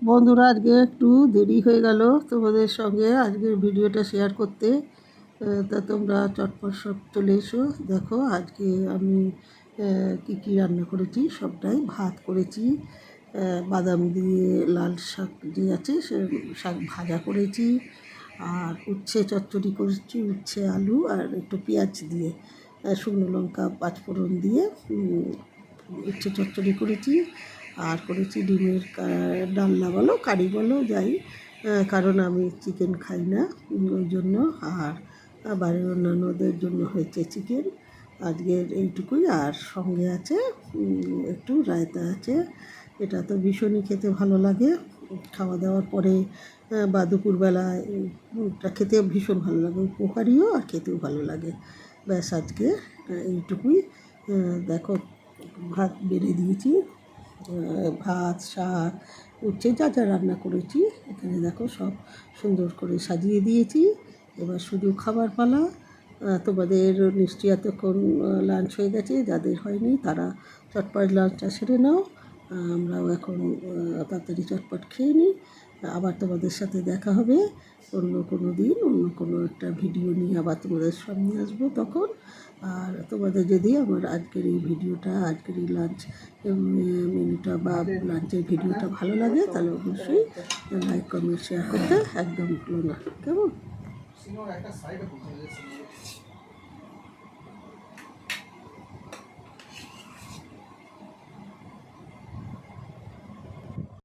বন্ধুরা, আজকে একটু দেরি হয়ে গেল তোমাদের সঙ্গে আজকের ভিডিওটা শেয়ার করতে। তা তোমরা চটপট সব চলে এসো। দেখো আজকে আমি কি কি রান্না করেছি সবটাই। ভাত করেছি, বাদাম দিয়ে লাল শাক যে আছে সে শাক ভাজা করেছি, আর উচ্ছে চচ্চড়ি করেছি, উচ্ছে আলু আর একটু পেঁয়াজ দিয়ে, শুকনো লঙ্কা পাঁচফোড়ন দিয়ে উচ্ছে চচ্চড়ি করেছি। আর করেছি ডিমের ডালনা বলো কারি বলো যাই, কারণ আমি চিকেন খাই না ওই জন্য। আর বাড়ির অন্যান্যদের জন্য হয়েছে চিকেন। আজকের এইটুকুই। আর সঙ্গে আছে একটু রায়তা আছে। এটা তো ভীষণই খেতে ভালো লাগে খাওয়া দাওয়ার পরে বা দুপুরবেলায়। এটা খেতে ভীষণ ভালো লাগে, উপকারীও আর খেতেও ভালো লাগে। ব্যাস আজকে এইটুকুই। দেখো ভাত বেড়ে দিয়েছি, ভাত শাক উচ্ছে যা যা রান্না করেছি এখানে দেখো সব সুন্দর করে সাজিয়ে দিয়েছি। এবার শুধু খাবার পালা। তোমাদের নিশ্চয়ই এতক্ষণ লাঞ্চ হয়ে গেছে, যাদের হয়নি তারা চটপট লাঞ্চটা সেরে নাও। আমরাও এখন তাড়াতাড়ি চটপট খেয়ে নিই। আবার তোমাদের সাথে দেখা হবে অন্য কোনো দিন, অন্য কোনো একটা ভিডিও নিয়ে আবার তোমাদের সামনে আসবো তখন। আর তোমাদের যদি আমার আজকের এই ভিডিওটা, আজকের এই লাঞ্চ মেনুটা বা লাঞ্চের ভিডিওটা ভালো লাগে তাহলে অবশ্যই লাইক কমেন্ট শেয়ার করতে একদম ভুলো না, কেমন?